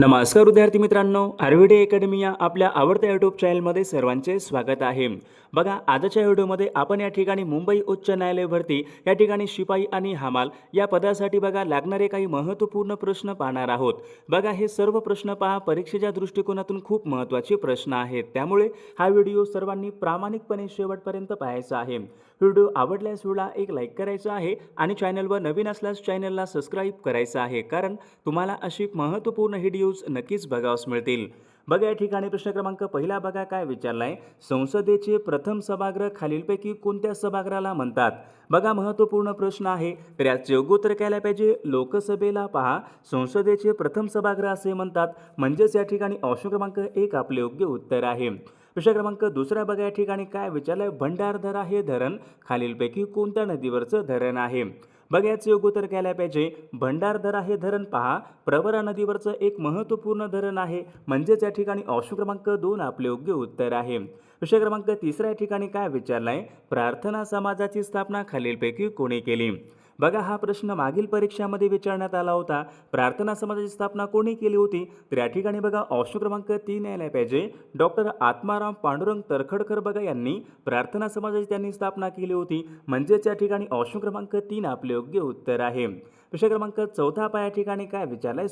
नमस्कार विद्यार्थी मित्रांनो, आरव्हीडी अकॅडमी या आपल्या आवडत्या यूट्यूब चॅनलमध्ये सर्वांचे स्वागत आहे. बघा, आजच्या व्हिडिओमध्ये आपण या ठिकाणी मुंबई उच्च न्यायालय भरती या ठिकाणी शिपाई आणि हमाल या पदासाठी बघा लागणारे काही महत्त्वपूर्ण प्रश्न पाहणार आहोत. बघा, हे सर्व प्रश्न पहा परीक्षेच्या दृष्टिकोनातून खूप महत्त्वाचे प्रश्न आहेत. त्यामुळे हा व्हिडिओ सर्वांनी प्रामाणिकपणे शेवटपर्यंत पाहायचा आहे. व्हिडिओ आवडल्यास व्हिडिओला एक लाईक करायचा आहे आणि चॅनलवर नवीन असल्यास चॅनलला सबस्क्राईब करायचं आहे, कारण तुम्हाला अशी महत्त्वपूर्ण व्हिडिओज नक्कीच बघावयास मिळतील. बघा, या ठिकाणी प्रश्न क्रमांक पहिला बघा काय विचारलाय. संसदेचे प्रथम सभागृह खालीलपैकी कोणत्या सभागृहाला म्हणतात? बघा, महत्त्वपूर्ण प्रश्न आहे. तर याचे योग्य उत्तर काय पाहिजे? लोकसभेला पहा संसदेचे प्रथम सभागृह असे म्हणतात, म्हणजेच या ठिकाणी ऑप्शन क्रमांक 1 आपले योग्य उत्तर आहे. प्रश्न क्रमांक दुसरा बघा, या ठिकाणी काय विचारलंय. भंडारदरा हे धरण खालीलपैकी कोणत्या नदीवरचं धरण आहे? बघा, याचे योग्य उत्तर काय पाहिजे? भंडारदरा हे धरण पहा प्रवरा नदीवरचं एक महत्त्वपूर्ण धरण आहे, म्हणजेच या ठिकाणी ऑप्शन क्रमांक 2 आपले योग्य उत्तर आहे. प्रश्न क्रमांक तिसरा या ठिकाणी काय विचारलाय. प्रार्थना समाजाची स्थापना खालीलपैकी कोणी केली? बघा, हा प्रश्न मागील परीक्षामध्ये विचारण्यात आला होता. प्रार्थना समाजाची स्थापना कोणी केली होती? तर या ठिकाणी बघा ऑप्शन क्रमांक 3 यायला पाहिजे. डॉक्टर आत्माराम पांडुरंग तरखडकर बघा यांनी प्रार्थना समाजाची त्यांनी स्थापना केली होती, म्हणजेच या ठिकाणी ऑप्शन क्रमांक 3 आपले योग्य उत्तर आहे. प्रश्न क्रमांक चौथा या ठिकाणी काय विचारलाय.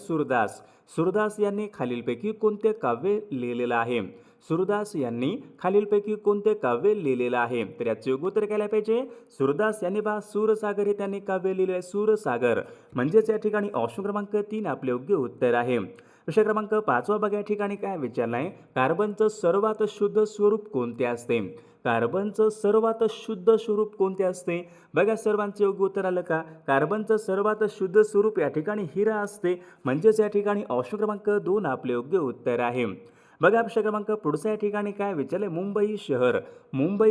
सूरदास यांनी खालीलपैकी कोणते काव्य लिहिलेलं आहे? सूरदास यांनी खालीलपैकी कोणते काव्य लिहिलेलं आहे? तर याचे योग्य उत्तर काय पाहिजे? सूरदास यांनी बा सूरसागर हे त्यांनी काव्य लिहिलेलं आहे, सूरसागर, म्हणजेच या ठिकाणी ऑप्शन क्रमांक 3 आपले योग्य उत्तर आहे. प्रश्न क्रमांक 5 बघा, या ठिकाणी काय विचारलाय. कार्बनचं सर्वात शुद्ध स्वरूप कोणते असते? कार्बनचं सर्वात शुद्ध स्वरूप कोणते असते? बघा, सर्वांचे योग्य उत्तर आलं का? कार्बनचं सर्वात शुद्ध स्वरूप या ठिकाणी हिरा असते, म्हणजेच या ठिकाणी ऑप्शन क्रमांक 2 आपले योग्य उत्तर आहे. बघा, प्रश्न क्रमांक पुढचा या ठिकाणी काय विचारले. मुंबई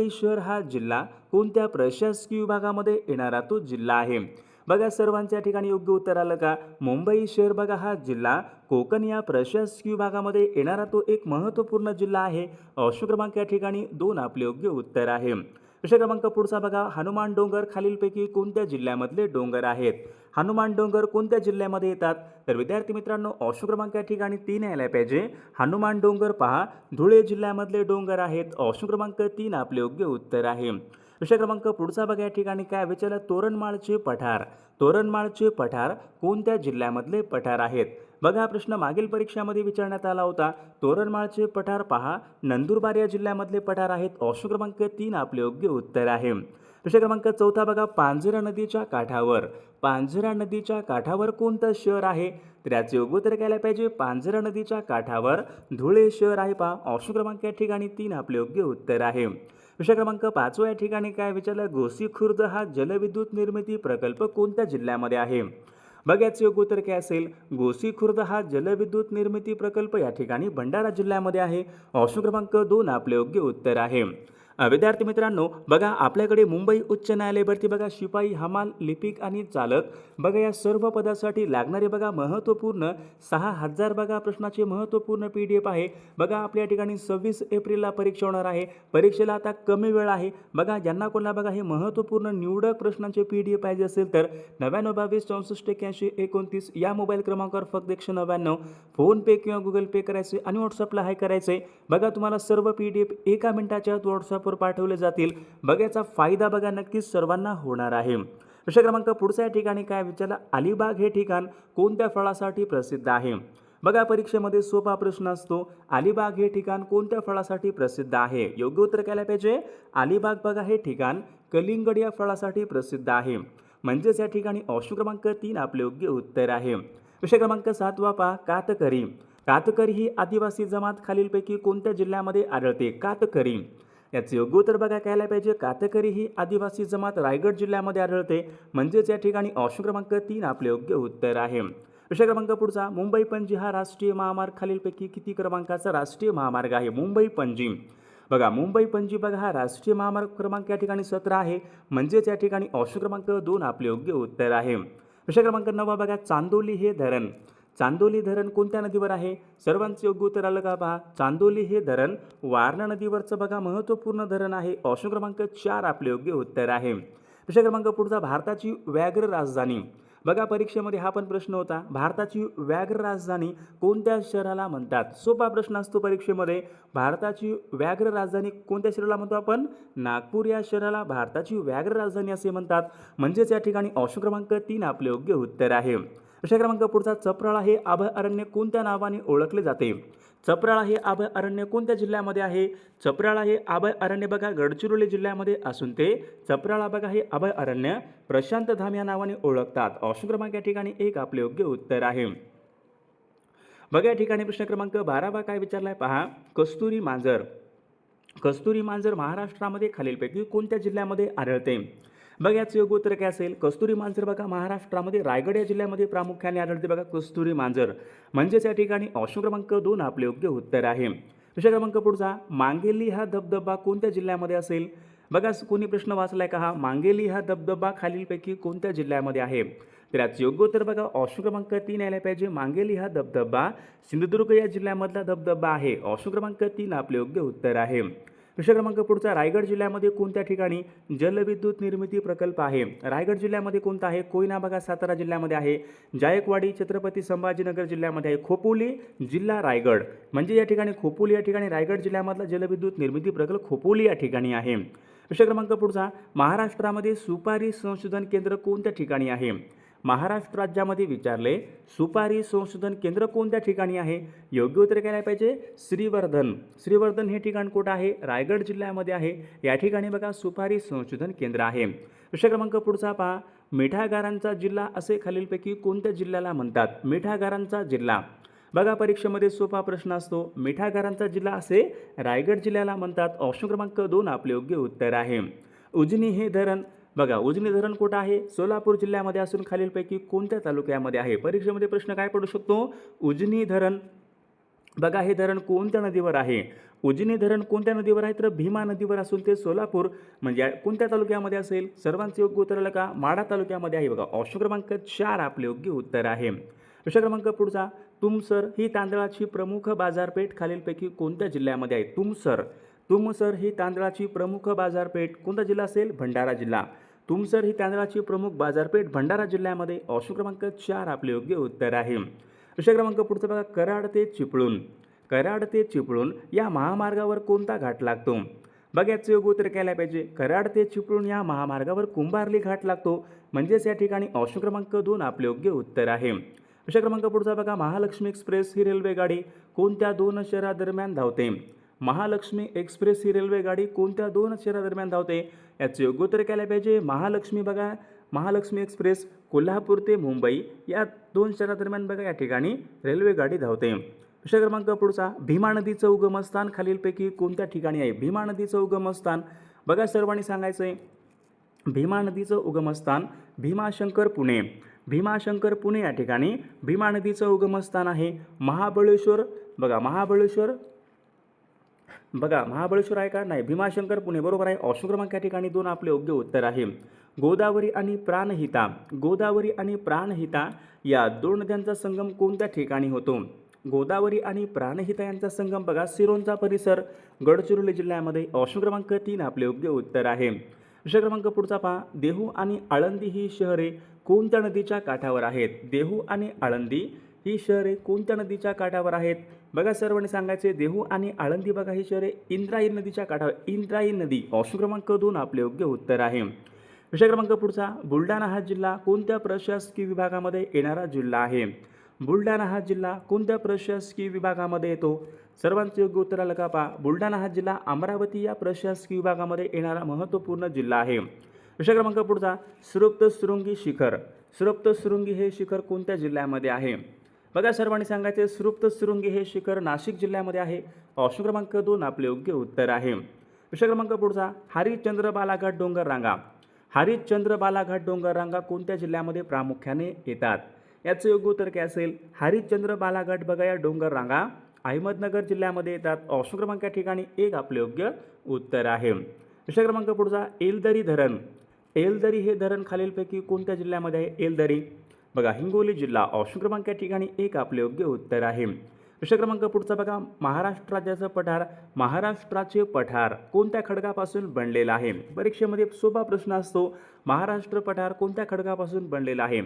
शहर हा जिल्हा कोणत्या प्रशासकीय विभागामध्ये येणारा तो जिल्हा आहे? बघा, सर्वांच्या ठिकाणी योग्य उत्तर आलं का? मुंबई शहर बघा हा जिल्हा कोकण या प्रशासकीय विभागामध्ये येणारा तो एक महत्त्वपूर्ण जिल्हा आहे. ऑप्शन क्रमांक या ठिकाणी 2 आपले योग्य उत्तर आहे. प्रश्न क्रमांक पुढचा बघा. हनुमान डोंगर खालीलपैकी कोणत्या जिल्ह्यामधले डोंगर आहेत? हनुमान डोंगर कोणत्या जिल्ह्यामध्ये येतात? तर विद्यार्थी मित्रांनो, ऑप्शन क्रमांक या ठिकाणी 3 यायला पाहिजे. हनुमान डोंगर पहा धुळे जिल्ह्यामधले डोंगर आहेत. ऑप्शन क्रमांक 3 आपले योग्य उत्तर आहे. प्रश्न क्रमांक पुढचा बघा, या ठिकाणी काय विचारलं. तोरणमाळचे पठार कोणत्या जिल्ह्यामधले पठार आहेत? बघा, हा प्रश्न मागील परीक्षामध्ये विचारण्यात आला होता. तोरणमाळचे पठार पहा नंदुरबार या जिल्ह्यामधले पठार आहेत. ऑप्शन क्रमांक 3 आपले योग्य उत्तर आहे. प्रश्न क्रमांक चौथा बघा. पांझरा नदीच्या काठावर कोणतं शहर आहे? तर याचे योग्य उत्तर काय पाहिजे. पांझरा नदीच्या काठावर धुळे शहर आहे पहा. ऑप्शन क्रमांक या ठिकाणी 3 आपले योग्य उत्तर आहे. प्रश्न क्रमांक 5 या ठिकाणी काय विचारलं. गोसीखुर्द हा जलविद्युत निर्मिती प्रकल्प कोणत्या जिल्ह्यामध्ये आहे? बघा, याचे योग्य उत्तर काय असेल. गोसीखुर्द हा जलविद्युत निर्मिती प्रकल्प या ठिकाणी भंडारा जिल्ह्यामध्ये आहे. ऑप्शन क्रमांक 2 आपले योग्य उत्तर आहे. विद्यार्थी मित्रांनो, बघा आपल्याकडे मुंबई उच्च न्यायालय भरती बघा शिपाई, हमाल, लिपिक आणि चालक बघा या सर्व पदासाठी लागणारे बघा महत्त्वपूर्ण 6000 बघा प्रश्नाचे महत्त्वपूर्ण PDF आहे. बघा, आपल्या ठिकाणी 26 एप्रिलला परीक्षा होणार आहे. परीक्षेला आता कमी वेळ आहे. बघा, ज्यांना कोणाला बघा हे महत्त्वपूर्ण निवडक प्रश्नांचे PDF पाहिजे असेल तर 9922648129 या मोबाईल क्रमांकावर फक्त 199 फोनपे किंवा गुगल पे करायचे आणि व्हॉट्सअपला हाय करायचे. बघा, तुम्हाला सर्व PDF एका मिनिटाच्या आत व्हॉट्सअप पाठवले जातील. बघा, याचा फायदा बघा नक्कीच सर्वांना होणार आहे. प्रश्न क्रमांक पुढच्या ठिकाणी काय विचारला. अलिबाग हे ठिकाण कोणत्या फळासाठी प्रसिद्ध आहे? बघा, परीक्षेमध्ये सोपा प्रश्न असतो. अलिबाग हे ठिकाण कोणत्या फळासाठी प्रसिद्ध आहे? योग्य उत्तर काय पाहिजे. अलिबाग बघा हे ठिकाण कलिंगड या फळासाठी प्रसिद्ध आहे, म्हणजेच या ठिकाणी ऑप्शन क्रमांक 3 आपले योग्य उत्तर आहे. प्रश्न क्रमांक 7 पहा. कातकरी ही आदिवासी जमात खालीलपैकी कोणत्या जिल्ह्यामध्ये आढळते? कातकरी याचे योग्य उत्तर बघा काय पाहिजे. कातकरी ही आदिवासी जमात रायगड जिल्ह्यामध्ये आढळते, म्हणजेच या ठिकाणी ऑप्शन क्रमांक 3 आपले योग्य उत्तर आहे. प्रश्न क्रमांक पुढचा. मुंबई पणजी हा राष्ट्रीय महामार्ग खालीलपैकी किती क्रमांकाचा राष्ट्रीय महामार्ग आहे? मुंबई पणजी बघा हा राष्ट्रीय महामार्ग क्रमांक या ठिकाणी 17 आहे, म्हणजेच या ठिकाणी ऑप्शन क्रमांक 2 आपले योग्य उत्तर आहे. प्रश्न क्रमांक 9 बघा. चांदोली धरण कोणत्या नदीवर आहे? सर्वांचे योग्य उत्तर आलं का पहा. चांदोली हे धरण वारणा नदीवरचं बघा महत्त्वपूर्ण धरण आहे. ऑप्शन क्रमांक 4 आपले योग्य उत्तर आहे. प्रश्न क्रमांक पुढचा. भारताची व्याघ्र राजधानी बघा परीक्षेमध्ये हा पण प्रश्न होता, भारताची व्याघ्र राजधानी कोणत्या शहराला म्हणतात? सोपा प्रश्न असतो परीक्षेमध्ये. भारताची व्याघ्र राजधानी कोणत्या शहराला म्हणतो आपण? नागपूर या शहराला भारताची व्याघ्र राजधानी असे म्हणतात. म्हणजेच या ठिकाणी ऑप्शन क्रमांक 3 आपले योग्य उत्तर आहे. प्रश्न क्रमांक पुढचा, चपराळा हे अभयारण्य कोणत्या नावाने ओळखले जाते? चपराळा हे अभयारण्य कोणत्या जिल्ह्यामध्ये आहे? चपराळा हे अभयारण्य बघा गडचिरोली जिल्ह्यामध्ये असून ते चपराळा बघा हे अभयारण्य प्रशांत धाम या नावाने ओळखतात. ऑप्शन क्रमांक या ठिकाणी 1 आपले योग्य उत्तर आहे. बघा या ठिकाणी प्रश्न क्रमांक 12 काय विचारलाय पहा. कस्तुरी मांजर महाराष्ट्रामध्ये खालीलपैकी कोणत्या जिल्ह्यामध्ये आढळते? बघा याचं योग्य उत्तर काय असेल? कस्तुरी मांजर बघा महाराष्ट्रामध्ये रायगड या जिल्ह्यामध्ये प्रामुख्याने आढळते. बघा कस्तुरी मांजर म्हणजेच या ठिकाणी ऑप्शन क्रमांक 2 आपले योग्य उत्तर आहे. प्रश्न क्रमांक पुढचा, मांगेली हा धबधबा कोणत्या जिल्ह्यामध्ये असेल? बघा कोणी प्रश्न वाचलाय का हा? मांगेली हा धबधबा खालीलपैकी कोणत्या जिल्ह्यामध्ये आहे? तर याचं योग्य उत्तर बघा ऑप्शन क्रमांक 3 यायला पाहिजे. मांगेली हा धबधबा सिंधुदुर्ग या जिल्ह्यामधला धबधबा आहे. ऑप्शन क्रमांक 3 आपले योग्य उत्तर आहे. प्रश्न क्रमांक पुढचा, रायगड जिल्ह्यामध्ये कोणत्या ठिकाणी जलविद्युत निर्मिती प्रकल्प आहे? रायगड जिल्ह्यामध्ये कोणता आहे? कोयना बघा सातारा जिल्ह्यामध्ये आहे. जायकवाडी छत्रपती संभाजीनगर जिल्ह्यामध्ये आहे. खोपोली जिल्हा रायगड म्हणजे या ठिकाणी खोपोली या ठिकाणी रायगड जिल्ह्यामधला जलविद्युत निर्मिती प्रकल्प खोपोली या ठिकाणी आहे. प्रश्न क्रमांक पुढचा, महाराष्ट्रामध्ये सुपारी संशोधन केंद्र कोणत्या ठिकाणी आहे? महाराष्ट्र राज्यामध्ये विचारले सुपारी संशोधन केंद्र कोणत्या ठिकाणी आहे? योग्य उत्तर काय पाहिजे? श्रीवर्धन हे ठिकाण कुठं आहे? रायगड जिल्ह्यामध्ये आहे. या ठिकाणी बघा सुपारी संशोधन केंद्र आहे. प्रश्न क्रमांक पुढचा पहा, मिठागरांचा जिल्हा असे खालीलपैकी कोणत्या जिल्ह्याला म्हणतात? मिठागरांचा जिल्हा बघा परीक्षेमध्ये सोपा प्रश्न असतो. मिठागरांचा जिल्हा असे रायगड जिल्ह्याला म्हणतात. ऑप्शन क्रमांक 2 आपले योग्य उत्तर आहे. उजनी हे धरण बघा उजनी धरण कुठं आहे? सोलापूर जिल्ह्यामध्ये असून खालीलपैकी कोणत्या तालुक्यामध्ये आहे? परीक्षेमध्ये प्रश्न काय पडू शकतो? उजनी धरण बघा हे धरण कोणत्या नदीवर आहे? उजनी धरण कोणत्या नदीवर आहे? तर भीमा नदीवर असून ते सोलापूर म्हणजे कोणत्या तालुक्यामध्ये असेल? सर्वांचे योग्य उत्तर आलं का? माढा तालुक्यामध्ये आहे. बघा ऑप्शन क्रमांक 4 आपले योग्य उत्तर आहे. प्रश्न क्रमांक पुढचा, तुमसर ही तांदळाची प्रमुख बाजारपेठ खालीलपैकी कोणत्या जिल्ह्यामध्ये आहे? तुमसर ही तांदळाची प्रमुख बाजारपेठ कोणता जिल्हा असेल? भंडारा जिल्हा. तुमसर ही तांदळाची प्रमुख बाजारपेठ भंडारा जिल्ह्यामध्ये. ऑप्शन क्रमांक 4 आपले योग्य उत्तर आहे. प्रश्न क्रमांक पुढचा बघा, कराड ते चिपळूण या महामार्गावर कोणता घाट लागतो? बघा याचं योग्य उत्तर काय पाहिजे? कराड ते चिपळूण या महामार्गावर कुंभार्ली घाट लागतो. म्हणजेच या ठिकाणी ऑप्शन क्रमांक 2 आपले योग्य उत्तर आहे. प्रश्न क्रमांक पुढचा बघा, महालक्ष्मी एक्सप्रेस ही रेल्वे गाडी कोणत्या 2 शहरादरम्यान धावते? महालक्ष्मी एक्सप्रेस ही रेल्वे गाडी कोणत्या 2 शहरादरम्यान धावते? याचे योग्य उत्तर काय पाहिजे? महालक्ष्मी एक्सप्रेस कोल्हापूर ते मुंबई या 2 शहरादरम्यान बघा या ठिकाणी रेल्वे गाडी धावते. प्रश्न क्रमांक पुढचा, भीमा नदीचं उगमस्थान खालीलपैकी कोणत्या ठिकाणी आहे? भीमा नदीचं उगमस्थान बघा सर्वांनी सांगायचं आहे. भीमा नदीचं उगमस्थान भीमाशंकर पुणे या ठिकाणी भीमा नदीचं उगमस्थान आहे. महाबळेश्वर आहे का? नाही, भीमाशंकर पुणे बरोबर आहे. ऑप्शन क्रमांक या ठिकाणी 2 आपले योग्य उत्तर आहे. गोदावरी आणि प्राणहिता या 2 नद्यांचा संगम कोणत्या ठिकाणी होतो? गोदावरी आणि प्राणहिता यांचा संगम बघा सिरोंचा परिसर गडचिरोली जिल्ह्यामध्ये. ऑप्शन क्रमांक 3 आपले योग्य उत्तर आहे. प्रश्न क्रमांक पुढचा पहा, देहू आणि आळंदी ही शहरे कोणत्या नदीच्या काठावर आहेत? देहू आणि आळंदी ही शहरे कोणत्या नदीच्या काठावर आहेत? बघा सर्वांनी सांगायचे देहू आणि आळंदी बघा ही शहरे इंद्रायणी नदीच्या काठावर. इंद्रायणी नदी. ऑप्शन क्रमांक 2 आपले योग्य उत्तर आहे. प्रश्न क्रमांक पुढचा, बुलढाणा हा जिल्हा कोणत्या प्रशासकीय विभागामध्ये येणारा जिल्हा आहे? बुलढाणा हा जिल्हा कोणत्या प्रशासकीय विभागामध्ये येतो? सर्वांचे योग्य उत्तर आलं का पहा. बुलढाणा हा जिल्हा अमरावती या प्रशासकीय विभागामध्ये येणारा महत्त्वपूर्ण जिल्हा आहे. प्रश्न क्रमांक पुढचा, सृप्तशृंगी हे शिखर कोणत्या जिल्ह्यामध्ये आहे? बघा सर्वांनी सांगायचे सृप्तशृंगी हे शिखर नाशिक जिल्ह्यामध्ये आहे. ऑप्शन क्रमांक 2 आपले योग्य उत्तर आहे. प्रश्न क्रमांक पुढचा, हरिश्चंद्र बालाघाट डोंगर रांगा कोणत्या जिल्ह्यामध्ये प्रामुख्याने येतात? याचं योग्य उत्तर काय असेल? हरिश्चंद्र बालाघाट बघा या डोंगर रांगा अहमदनगर जिल्ह्यामध्ये येतात. ऑप्शन क्रमांक या ठिकाणी 1 आपले योग्य उत्तर आहे. प्रश्न क्रमांक पुढचा, एलदरी हे धरण खालीलपैकी कोणत्या जिल्ह्यामध्ये आहे? एलदरी बघा हिंगोली जिल्हा. ऑप्शन क्रमांक या ठिकाणी 1 आपले योग्य उत्तर आहे. प्रश्न क्रमांक पुढचा बघा, महाराष्ट्राचे पठार कोणत्या खडकापासून बनलेला आहे? परीक्षेमध्ये सोपा प्रश्न असतो. महाराष्ट्र पठार कोणत्या खडकापासून बनलेला आहे?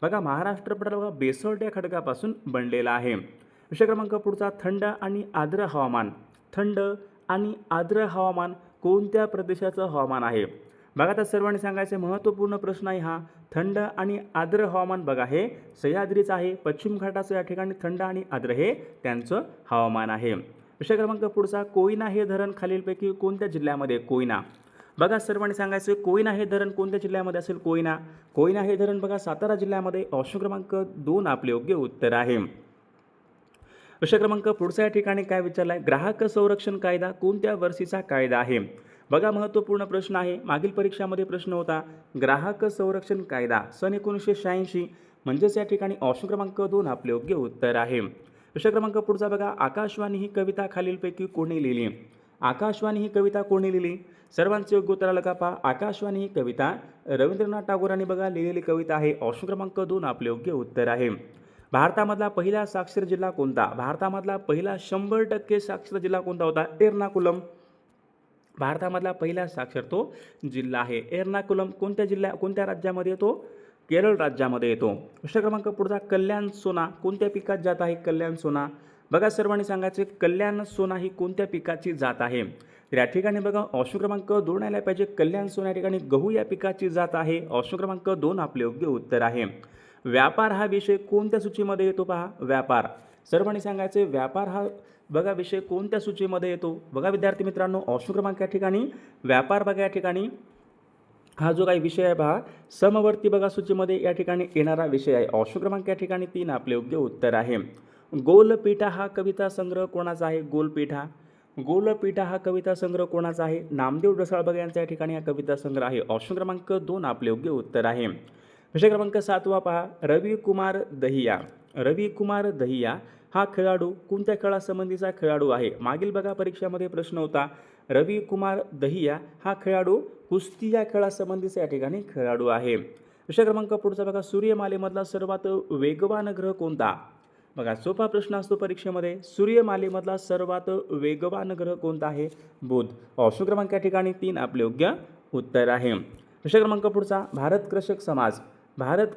बघा महाराष्ट्र पठार बघा बेसॉल्ट या खडकापासून बनलेला आहे. विषय क्रमांक पुढचा थंड आणि आर्द्र हवामान. थंड आणि आर्द्र हवामान कोणत्या प्रदेशाचं हवामान आहे? बघा आता सर्वांनी सांगायचे महत्त्वपूर्ण प्रश्न आहे हा. थंड आणि आर्द्र हवामान बघा हे सह्याद्रीचं आहे. पश्चिम घाटाचं या ठिकाणी थंड आणि आर्द्र हे त्यांचं हवामान आहे. विषय क्रमांक पुढचा कोयना हे धरण खालीलपैकी कोणत्या जिल्ह्यामध्ये? कोयना बघा सर्वांनी सांगायचं कोयना हे धरण कोणत्या जिल्ह्यामध्ये असेल? कोयना कोयना हे धरण बघा सातारा जिल्ह्यामध्ये. ऑप्शन क्रमांक 2 आपले योग्य उत्तर आहे. विषय क्रमांक पुढचा या ठिकाणी काय विचारला आहे? ग्राहक संरक्षण कायदा कोणत्या वर्षीचा कायदा आहे? बघा महत्त्वपूर्ण प्रश्न आहे. मागील परीक्षामध्ये प्रश्न होता ग्राहक संरक्षण कायदा सन 1986 म्हणजेच या ठिकाणी ऑप्शन क्रमांक 2 आपले योग्य उत्तर आहे. विषय क्रमांक पुढचा बघा आकाशवाणी ही कविता खालीलपैकी कोणी लिहिली? आकाशवाणी ही कविता कोणी लिहिली? सर्वांचे योग्य उत्तर आलं का? पहा आकाशवाणी ही कविता रवींद्रनाथ टागोरांनी बघा लिहिलेली कविता आहे. ऑप्शन क्रमांक 2 आपले योग्य उत्तर आहे. भारतामधला पहिला साक्षर जिल्हा कोणता? भारतामधला पहिला 100% साक्षर जिल्हा कोणता होता? एर्नाकुलम. भारतामधला पहिला साक्षर तो जिल्हा आहे एर्नाकुलम. कोणत्या राज्यामध्ये येतो? केरळ राज्यामध्ये येतो. विषय क्रमांक पुढचा कल्याण सोना कोणत्या पिकात जात आहे? कल्याण सोना बघा सर्वांनी सांगायचे कल्याण सोना ही कोणत्या पिकाची जात आहे? तर या ठिकाणी बघा ऑप्शन क्रमांक 2 आला पाहिजे. कल्याण सोना या ठिकाणी गहू या पिकाची जात आहे. ऑप्शन क्रमांक 2 आपले योग्य उत्तर आहे. व्यापार हा विषय कोणत्या सूचीमध्ये येतो? पहा व्यापार सर्वांनी सांगायचे व्यापार हा बघा विषय कोणत्या सूचीमध्ये येतो? बघा विद्यार्थी मित्रांनो ऑप्शन क्रमांक या ठिकाणी व्यापार बघा या ठिकाणी हा जो काही विषय आहे पहा समवर्ती बघा सूचीमध्ये या ठिकाणी येणारा विषय आहे. ऑप्शन क्रमांक या ठिकाणी 3 आपले योग्य उत्तर आहे. गोलपीठा हा कविता संग्रह कोणाचा आहे? गोलपीठा हा कविता संग्रह कोणाचा आहे? नामदेव ढसाळ बघा यांचा या ठिकाणी हा कविता संग्रह आहे. ऑप्शन क्रमांक 2 आपले योग्य उत्तर आहे. विषय क्रमांक 7 पहा रविकुमार दहिया हा खेळाडू कोणत्या खेळासंबंधीचा खेळाडू आहे? मागील बघा परीक्षामध्ये प्रश्न होता रविकुमार दहिया हा खेळाडू कुस्ती या खेळासंबंधीचा या ठिकाणी खेळाडू आहे. विषय क्रमांक पुढचा बघा सूर्यमालेमधला सर्वात वेगवान ग्रह कोणता? बघा सोपा प्रश्न असतो परीक्षेमध्ये. सूर्यमालेमधला सर्वात वेगवान ग्रह कोणता आहे? बुध. ऑप्शन क्रमांक या ठिकाणी 3 आपले योग्य उत्तर आहे. विषय क्रमांक पुढचा भारत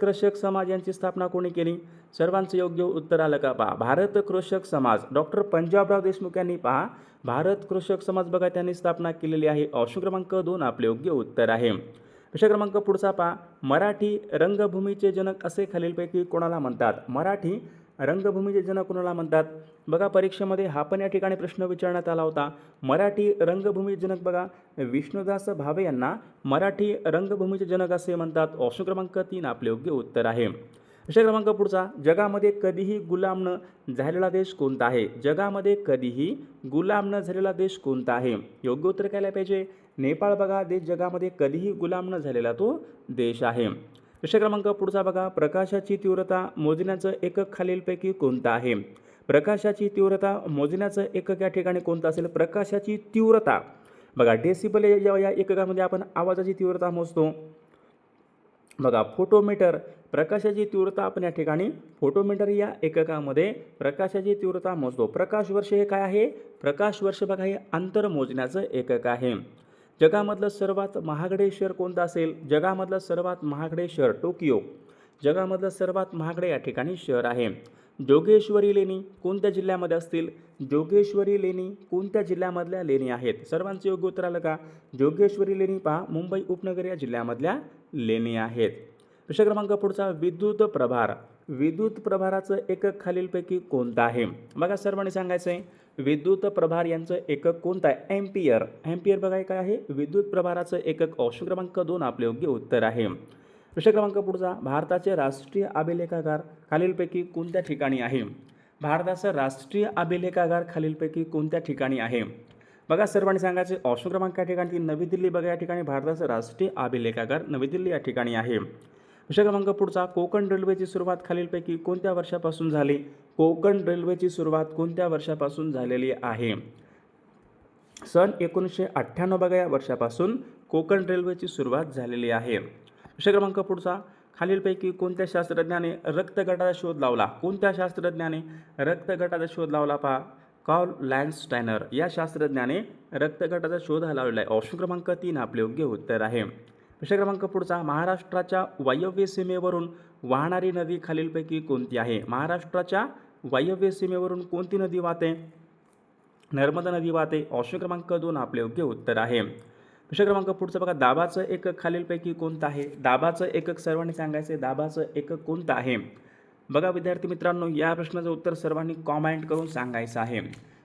कृषक समाज यांची स्थापना कोणी केली? सर्वांचं योग्य उत्तर आलं का? पहा भारत कृषक समाज डॉक्टर पंजाबराव देशमुख यांनी पहा भारत कृषक समाज बघा त्यांनी स्थापना केलेली आहे. ऑप्शन क्रमांक 2 आपले योग्य उत्तर आहे. विषय क्रमांक पुढचा पहा मराठी रंगभूमीचे जनक असे खालीलपैकी कोणाला म्हणतात? मराठी रंगभूमीचे जनक कोणाला म्हणतात? बघा परीक्षेमध्ये हा पण या ठिकाणी प्रश्न विचारण्यात आला होता. मराठी रंगभूमीचे जनक बघा विष्णुदास भावे यांना मराठी रंगभूमीचे जनक असे म्हणतात. ऑप्शन क्रमांक 3 आपले योग्य उत्तर आहे. विषय क्रमांक पुढचा जगामध्ये कधीही गुलाम न झालेला देश कोणता आहे? जगामध्ये कधीही गुलाम न झालेला देश कोणता आहे? योग्य उत्तर काय पाहिजे? नेपाळ बघा देश जगामध्ये कधीही गुलाम न झालेला तो देश आहे. विषय क्रमांक पुढचा बघा प्रकाशाची तीव्रता मोजण्याचं एकक खालीलपैकी कोणतं आहे? प्रकाशाची तीव्रता मोजण्याचं एकक या ठिकाणी कोणतं असेल? प्रकाशाची तीव्रता बघा डेसिबल या एककामध्ये आपण आवाजाची तीव्रता मोजतो. बघा फोटोमीटर प्रकाशाची तीव्रता आपण या ठिकाणी फोटोमीटर या एककामध्ये प्रकाशाची तीव्रता मोजतो. प्रकाश वर्ष हे काय आहे? प्रकाश वर्ष बघा हे अंतर मोजण्याचं एकक आहे. जगामधलं सर्वात महागडे शहर कोणतं असेल? जगामधलं सर्वात महागडे शहर टोकियो. जगामधलं सर्वात महागडे या ठिकाणी शहर आहे. जोगेश्वरी लेणी कोणत्या जिल्ह्यामध्ये असतील? जोगेश्वरी लेणी कोणत्या जिल्ह्यामधल्या लेणी आहेत? सर्वांचे योग्य उत्तर आलं का? जोगेश्वरी लेणी पहा मुंबई उपनगर या जिल्ह्यामधल्या लेणी आहेत. विषय क्रमांक पुढचा विद्युत प्रभाराचं एकक खालीलपैकी कोणतं आहे? बघा सर्वांनी सांगायचं आहे विद्युत प्रभार यांचं एकक कोणतं आहे? एम्पियर. एम्पियर बघा काय आहे? विद्युत प्रभाराचं एकक. ऑप्शन क्रमांक 2 आपले योग्य उत्तर आहे. विषय क्रमांक पुढचा भारताचे राष्ट्रीय अभिलेखागार खालीलपैकी कोणत्या ठिकाणी आहे? भारताचा राष्ट्रीय अभिलेखागार खालीलपैकी कोणत्या ठिकाणी आहे? बघा सर्वांनी सांगायचे ऑप्शन क्रमांक या ठिकाणी नवी दिल्ली बघा या ठिकाणी भारताचा राष्ट्रीय अभिलेखागार नवी दिल्ली या ठिकाणी आहे. विषय क्रमांक पुढचा कोकण रेल्वेची सुरुवात खालीलपैकी कोणत्या वर्षापासून झाली? कोकण रेल्वेची सुरुवात कोणत्या वर्षापासून झालेली आहे? सन 1998 बघा या वर्षापासून कोकण रेल्वेची सुरुवात झालेली आहे. विषय क्रमांक पुढचा खालीलपैकी कोणत्या शास्त्रज्ञाने रक्तगटाचा शोध लावला? कोणत्या शास्त्रज्ञाने रक्तगटाचा शोध लावला? पहा कार्ल लँडस्टायनर या शास्त्रज्ञाने रक्तगटाचा शोध लावलेला आहे. ऑप्शन क्रमांक 3 आपले योग्य उत्तर आहे. प्रश्न क्रमांक पुढचा, महाराष्ट्राच्या वायव्य सीमेवरून वाहणारी नदी खालीलपैकी कोणती आहे? महाराष्ट्राच्या वायव्य सीमेवरून कोणती नदी वाहते? नर्मदा नदी वाहते. ऑप्शन क्रमांक 2 आपले योग्य उत्तर आहे. प्रश्न क्रमांक पुढचा बघा, दाबाचं एकक खालीलपैकी कोणतं आहे? दाबाचं एकक सर्वांनी सांगायचं आहे. दाबाचं एकक कोणतं आहे? बघा विद्यार्थी मित्रांनो, या प्रश्नाचं उत्तर सर्वांनी कॉमेंट करून सांगायचं आहे.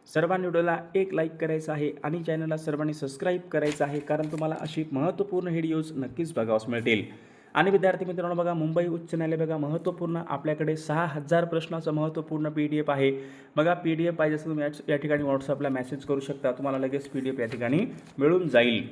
सर्वांनी व्हिडिओला एक लाईक करायचं आहे आणि चॅनलला सर्वांनी सबस्क्राईब करायचं आहे, कारण तुम्हाला अशी महत्त्वपूर्ण व्हिडिओज नक्कीच बघावयास मिळतील. आणि विद्यार्थी मित्रांनो बघा, मुंबई उच्च न्यायालय बघा महत्त्वपूर्ण आपल्याकडे 6000 प्रश्नाचं महत्त्वपूर्ण PDF आहे. बघा PDF पाहिजे असेल तुम्ही या ठिकाणी व्हॉट्सअपला मेसेज करू शकता, तुम्हाला लगेच PDF या ठिकाणी मिळून जाईल.